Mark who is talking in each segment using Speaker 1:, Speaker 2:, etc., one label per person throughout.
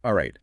Speaker 1: All right,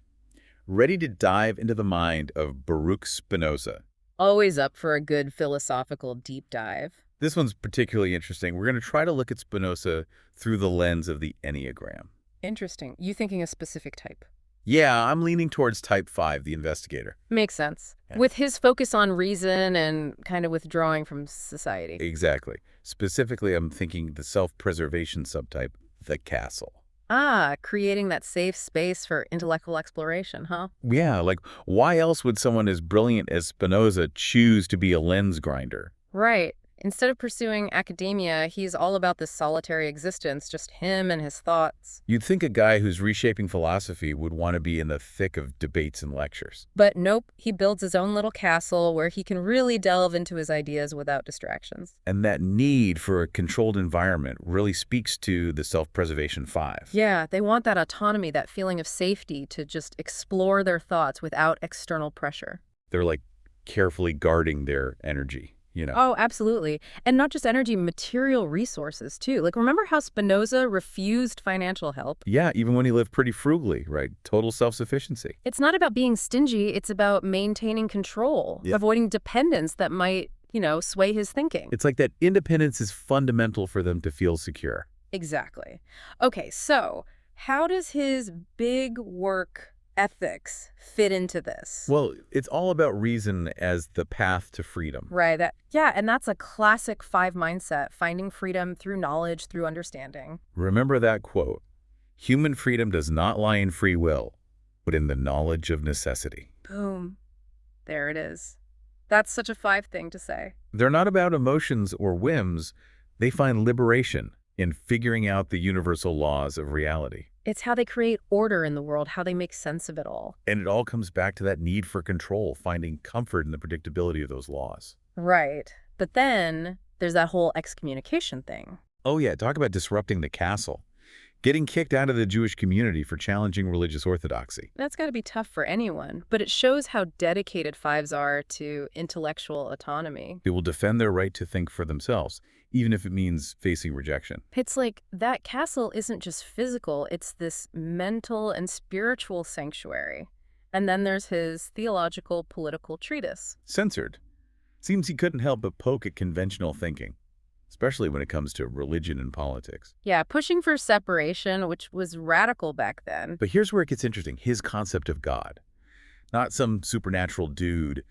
Speaker 1: ready to dive into the mind of Baruch Spinoza.
Speaker 2: Always up for a good philosophical deep dive.
Speaker 1: This one's particularly interesting. We're going to try to look at Spinoza through the lens of the Enneagram.
Speaker 2: Interesting. You thinking a specific type?
Speaker 1: Yeah, I'm leaning towards type 5, the investigator.
Speaker 2: Makes sense.
Speaker 1: Yeah.
Speaker 2: With his focus on reason and kind of withdrawing from society.
Speaker 1: Exactly. Specifically, I'm thinking the self-preservation subtype, the castle.
Speaker 2: Ah, creating that safe space for intellectual exploration, huh?
Speaker 1: Yeah, like why else would someone as brilliant as Spinoza choose to be a lens grinder?
Speaker 2: Right. Instead of pursuing academia, he's all about this solitary existence, just him and his thoughts.
Speaker 1: You'd think a guy who's reshaping philosophy would want to be in the thick of debates and lectures.
Speaker 2: But nope, he builds his own little castle where he can really delve into his ideas without distractions.
Speaker 1: And that need for a controlled environment really speaks to the self-preservation 5.
Speaker 2: Yeah, they want that autonomy, that feeling of safety to just explore their thoughts without external pressure.
Speaker 1: They're like carefully guarding their energy.
Speaker 2: Oh, absolutely. And not just energy, material resources too. Like, remember how Spinoza refused financial help?
Speaker 1: Yeah, even when he lived pretty frugally, right? Total self-sufficiency.
Speaker 2: It's not about being stingy, it's about maintaining control,
Speaker 1: Yeah.
Speaker 2: avoiding dependence that might, sway his thinking.
Speaker 1: It's like that independence is fundamental for them to feel secure.
Speaker 2: Exactly. Okay, so how does his big work ethics fit into this?
Speaker 1: Well, it's all about reason as the path to freedom.
Speaker 2: Right, yeah, and that's a classic 5 mindset, finding freedom through knowledge, through understanding.
Speaker 1: Remember that quote, human freedom does not lie in free will, but in the knowledge of necessity.
Speaker 2: Boom. There it is. That's such a 5 thing to say.
Speaker 1: They're not about emotions or whims. They find liberation in figuring out the universal laws of reality.
Speaker 2: It's how they create order in the world, how they make sense of it all.
Speaker 1: And it all comes back to that need for control, finding comfort in the predictability of those laws.
Speaker 2: Right. But then there's that whole excommunication thing.
Speaker 1: Oh yeah, talk about disrupting the castle. Getting kicked out of the Jewish community for challenging religious orthodoxy.
Speaker 2: That's got to be tough for anyone, but it shows how dedicated 5s are to intellectual autonomy.
Speaker 1: They will defend their right to think for themselves, even if it means facing rejection.
Speaker 2: It's like that castle isn't just physical, it's this mental and spiritual sanctuary. And then there's his theological political treatise.
Speaker 1: Censored. Seems he couldn't help but poke at conventional thinking, especially when it comes to religion and politics.
Speaker 2: Yeah, pushing for separation, which was radical back then.
Speaker 1: But here's where it gets interesting, his concept of God. Not some supernatural dude,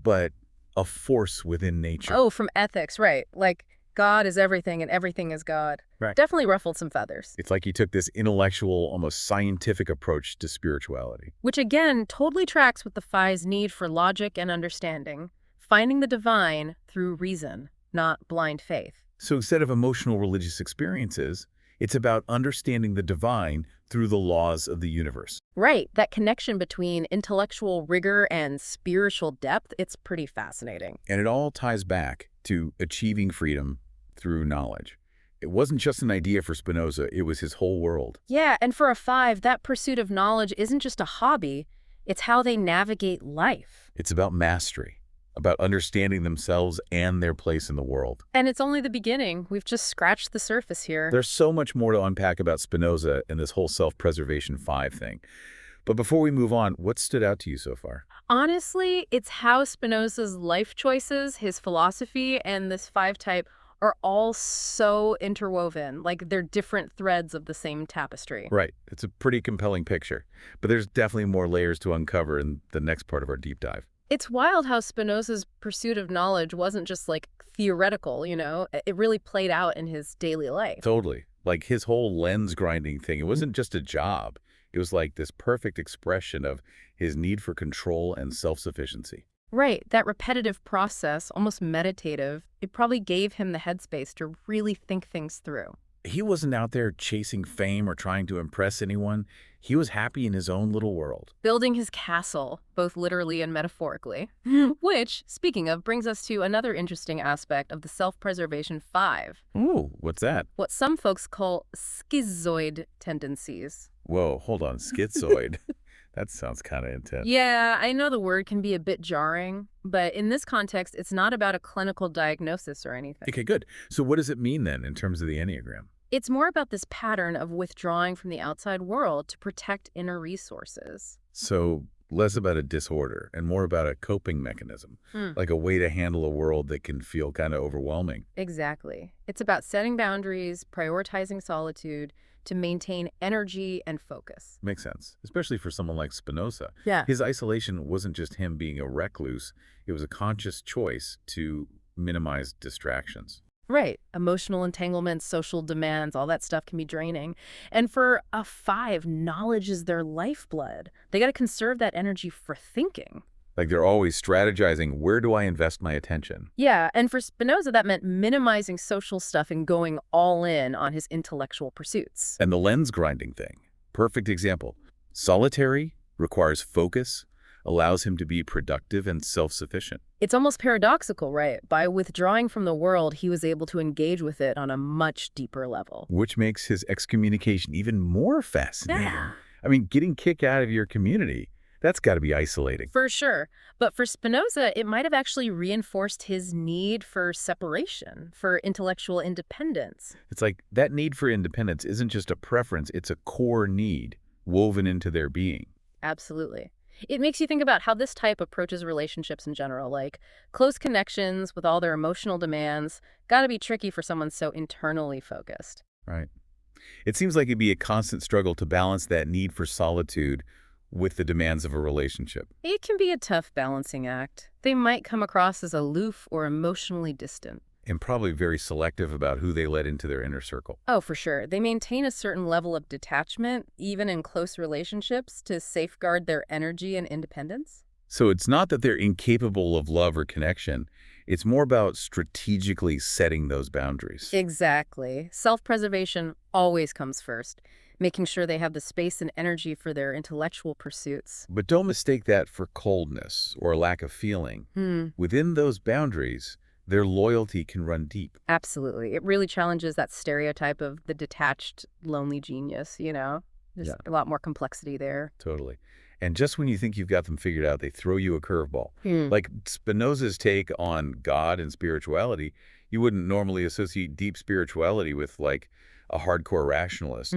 Speaker 1: but a force within nature.
Speaker 2: Oh, from ethics, right. Like, God is everything and everything is God.
Speaker 1: Right.
Speaker 2: Definitely ruffled some feathers.
Speaker 1: It's like he took this intellectual, almost scientific approach to spirituality.
Speaker 2: Which again, totally tracks with the 5's need for logic and understanding. Finding the divine through reason, not blind faith.
Speaker 1: So instead of emotional religious experiences, it's about understanding the divine through the laws of the universe.
Speaker 2: Right, that connection between intellectual rigor and spiritual depth, it's pretty fascinating.
Speaker 1: And it all ties back to achieving freedom through knowledge. It wasn't just an idea for Spinoza, it was his whole world.
Speaker 2: Yeah, and for a 5, that pursuit of knowledge isn't just a hobby, it's how they navigate life.
Speaker 1: It's about mastery, about understanding themselves and their place in the world.
Speaker 2: And it's only the beginning. We've just scratched the surface here.
Speaker 1: There's so much more to unpack about Spinoza and this whole self-preservation 5 thing. But before we move on, what stood out to you so far?
Speaker 2: Honestly, it's how Spinoza's life choices, his philosophy, and this 5 type are all so interwoven, like they're different threads of the same tapestry.
Speaker 1: Right. It's a pretty compelling picture. But there's definitely more layers to uncover in the next part of our deep dive.
Speaker 2: It's wild how Spinoza's pursuit of knowledge wasn't just like theoretical, It really played out in his daily life.
Speaker 1: Totally. Like his whole lens grinding thing, it wasn't just a job. It was like this perfect expression of his need for control and self-sufficiency.
Speaker 2: Right, that repetitive process, almost meditative, it probably gave him the headspace to really think things through.
Speaker 1: He wasn't out there chasing fame or trying to impress anyone. He was happy in his own little world.
Speaker 2: Building his castle, both literally and metaphorically. Which, speaking of, brings us to another interesting aspect of the self-preservation 5.
Speaker 1: Ooh, what's that?
Speaker 2: What some folks call schizoid tendencies.
Speaker 1: Whoa, hold on, schizoid. That sounds kind of intense.
Speaker 2: Yeah, I know the word can be a bit jarring, but in this context, it's not about a clinical diagnosis or anything.
Speaker 1: Okay, good. So what does it mean then in terms of the Enneagram?
Speaker 2: It's more about this pattern of withdrawing from the outside world to protect inner resources.
Speaker 1: So less about a disorder and more about a coping mechanism,
Speaker 2: Hmm.
Speaker 1: like a way to handle a world that can feel kind of overwhelming.
Speaker 2: Exactly. It's about setting boundaries, prioritizing solitude to maintain energy and focus.
Speaker 1: Makes sense, especially for someone like Spinoza.
Speaker 2: Yeah.
Speaker 1: His isolation wasn't just him being a recluse, it was a conscious choice to minimize distractions.
Speaker 2: Right. Emotional entanglements, social demands, all that stuff can be draining. And for a five, knowledge is their lifeblood. They got to conserve that energy for thinking.
Speaker 1: Like they're always strategizing, where do I invest my attention?
Speaker 2: Yeah, and for Spinoza, that meant minimizing social stuff and going all in on his intellectual pursuits.
Speaker 1: And the lens grinding thing, perfect example. Solitary requires focus, allows him to be productive and self-sufficient,
Speaker 2: It's almost paradoxical, right? By withdrawing from the world, he was able to engage with it on a much deeper level.
Speaker 1: which makes his excommunication even more fascinating.
Speaker 2: Yeah.
Speaker 1: I mean, getting kicked out of your community, that's got to be isolating.
Speaker 2: For sure. But for Spinoza, it might have actually reinforced his need for separation, for intellectual independence.
Speaker 1: It's like that need for independence isn't just a preference, it's a core need woven into their being.
Speaker 2: Absolutely. It makes you think about how this type approaches relationships in general, like close connections with all their emotional demands, gotta be tricky for someone so internally focused.
Speaker 1: Right. It seems like it'd be a constant struggle to balance that need for solitude with the demands of a relationship.
Speaker 2: It can be a tough balancing act. They might come across as aloof or emotionally distant.
Speaker 1: And probably very selective about who they let into their inner circle.
Speaker 2: Oh, for sure. They maintain a certain level of detachment, even in close relationships, to safeguard their energy and independence.
Speaker 1: So it's not that they're incapable of love or connection. It's more about strategically setting those boundaries.
Speaker 2: Exactly. Self-preservation always comes first, making sure they have the space and energy for their intellectual pursuits.
Speaker 1: But don't mistake that for coldness or a lack of feeling. Within those boundaries, their loyalty can run deep.
Speaker 2: Absolutely. It really challenges that stereotype of the detached, lonely genius, you know? There's
Speaker 1: Yeah.
Speaker 2: a lot more complexity there.
Speaker 1: Totally. And just when you think you've got them figured out, they throw you a curveball.
Speaker 2: Hmm.
Speaker 1: Like Spinoza's take on God and spirituality, you wouldn't normally associate deep spirituality with like a hardcore rationalist.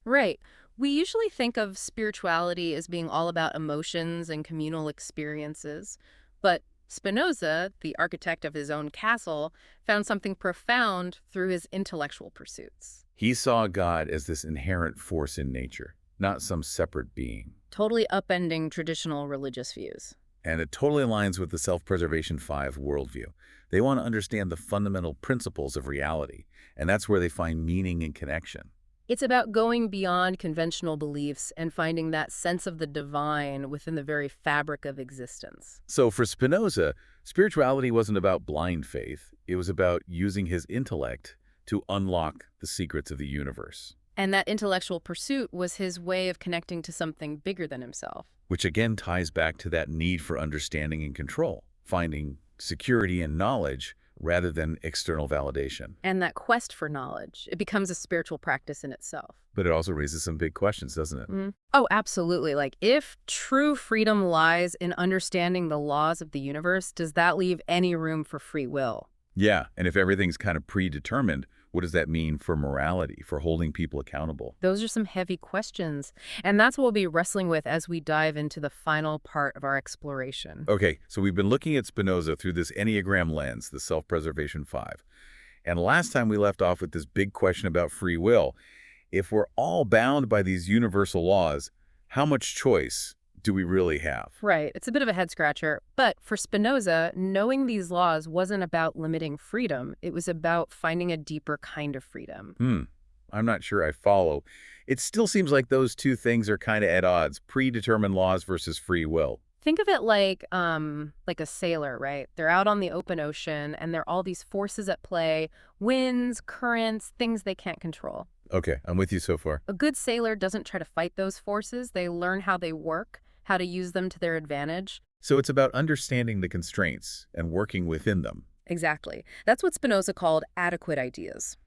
Speaker 2: Right. We usually think of spirituality as being all about emotions and communal experiences, but Spinoza, the architect of his own castle, found something profound through his intellectual pursuits.
Speaker 1: He saw God as this inherent force in nature, not some separate being.
Speaker 2: Totally upending traditional religious views.
Speaker 1: And it totally aligns with the Self-Preservation 5 worldview. They want to understand the fundamental principles of reality, and that's where they find meaning and connection.
Speaker 2: It's about going beyond conventional beliefs and finding that sense of the divine within the very fabric of existence.
Speaker 1: So for Spinoza, spirituality wasn't about blind faith. It was about using his intellect to unlock the secrets of the universe,
Speaker 2: And that intellectual pursuit was his way of connecting to something bigger than himself.
Speaker 1: which again ties back to that need for understanding and control, finding security and knowledge rather than external validation.
Speaker 2: And that quest for knowledge, it becomes a spiritual practice in itself.
Speaker 1: But it also raises some big questions, doesn't it?
Speaker 2: Oh, absolutely. Like, if true freedom lies in understanding the laws of the universe, does that leave any room for free will?
Speaker 1: Yeah, and if everything's kind of predetermined, what does that mean for morality, for holding people accountable?
Speaker 2: Those are some heavy questions. And that's what we'll be wrestling with as we dive into the final part of our exploration.
Speaker 1: Okay, so we've been looking at Spinoza through this Enneagram lens, the Self-Preservation 5. And last time we left off with this big question about free will. If we're all bound by these universal laws, how much choice do we really have?
Speaker 2: Right. It's a bit of a head scratcher. But for Spinoza, knowing these laws wasn't about limiting freedom. It was about finding a deeper kind of freedom.
Speaker 1: I'm not sure I follow. It still seems like those two things are kind of at odds, predetermined laws versus free will.
Speaker 2: Think of it like a sailor, right? They're out on the open ocean, and there are all these forces at play, winds, currents, things they can't control.
Speaker 1: Okay, I'm with you so far.
Speaker 2: A good sailor doesn't try to fight those forces. They learn how they work, how to use them to their advantage.
Speaker 1: So it's about understanding the constraints and working within them.
Speaker 2: Exactly. That's what Spinoza called adequate ideas.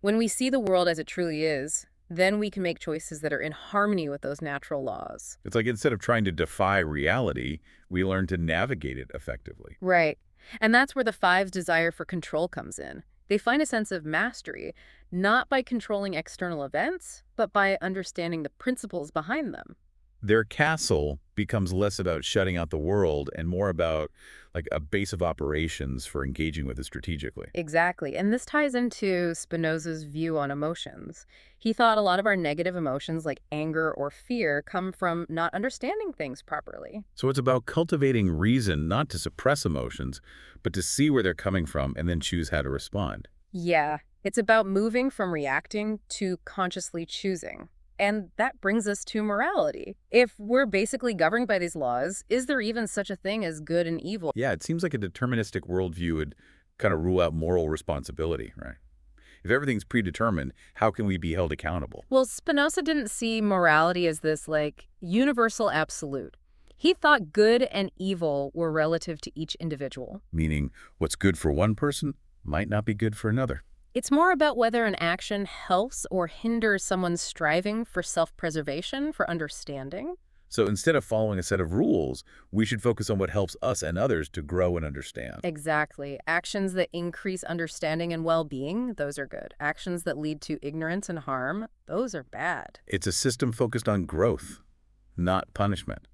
Speaker 2: When we see the world as it truly is, then we can make choices that are in harmony with those natural laws.
Speaker 1: It's like instead of trying to defy reality, we learn to navigate it effectively.
Speaker 2: Right. And that's where the five's desire for control comes in. They find a sense of mastery, not by controlling external events, but by understanding the principles behind them.
Speaker 1: Their castle becomes less about shutting out the world and more about like a base of operations for engaging with it strategically.
Speaker 2: Exactly. And this ties into Spinoza's view on emotions. He thought a lot of our negative emotions, like anger or fear, come from not understanding things properly.
Speaker 1: So it's about cultivating reason not to suppress emotions, but to see where they're coming from and then choose how to respond.
Speaker 2: Yeah, it's about moving from reacting to consciously choosing. And that brings us to morality. If we're basically governed by these laws, is there even such a thing as good and evil?
Speaker 1: Yeah, it seems like a deterministic worldview would kind of rule out moral responsibility, right? If everything's predetermined, how can we be held accountable?
Speaker 2: Well, Spinoza didn't see morality as this, like, universal absolute. He thought good and evil were relative to each individual.
Speaker 1: Meaning, what's good for one person might not be good for another.
Speaker 2: It's more about whether an action helps or hinders someone's striving for self-preservation, for understanding.
Speaker 1: So instead of following a set of rules, we should focus on what helps us and others to grow and understand.
Speaker 2: Exactly. Actions that increase understanding and well-being, those are good. Actions that lead to ignorance and harm, those are bad.
Speaker 1: It's a system focused on growth, not punishment.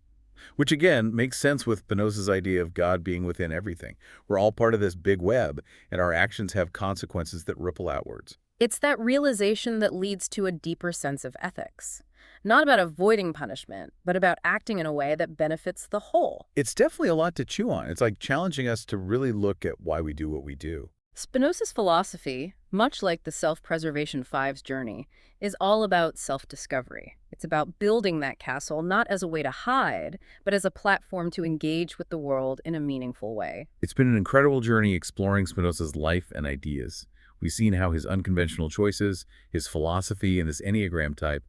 Speaker 1: Which again makes sense with Spinoza's idea of God being within everything. We're all part of this big web, and our actions have consequences that ripple outwards.
Speaker 2: It's that realization that leads to a deeper sense of ethics. Not about avoiding punishment, but about acting in a way that benefits the whole.
Speaker 1: It's definitely a lot to chew on. It's like challenging us to really look at why we do what we do.
Speaker 2: Spinoza's philosophy, much like the Self-Preservation Five's journey, is all about self-discovery. It's about building that castle not as a way to hide, but as a platform to engage with the world in a meaningful way.
Speaker 1: It's been an incredible journey exploring Spinoza's life and ideas. We've seen how his unconventional choices, his philosophy, and this Enneagram type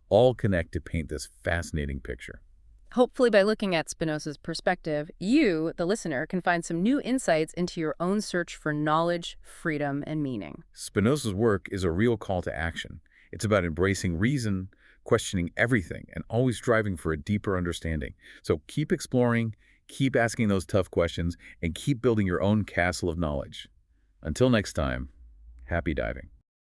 Speaker 1: all connect to paint this fascinating picture.
Speaker 2: Hopefully, by looking at Spinoza's perspective, you, the listener, can find some new insights into your own search for knowledge, freedom, and meaning.
Speaker 1: Spinoza's work is a real call to action. It's about embracing reason, questioning everything, and always striving for a deeper understanding. So keep exploring, keep asking those tough questions, and keep building your own castle of knowledge. Until next time, happy diving.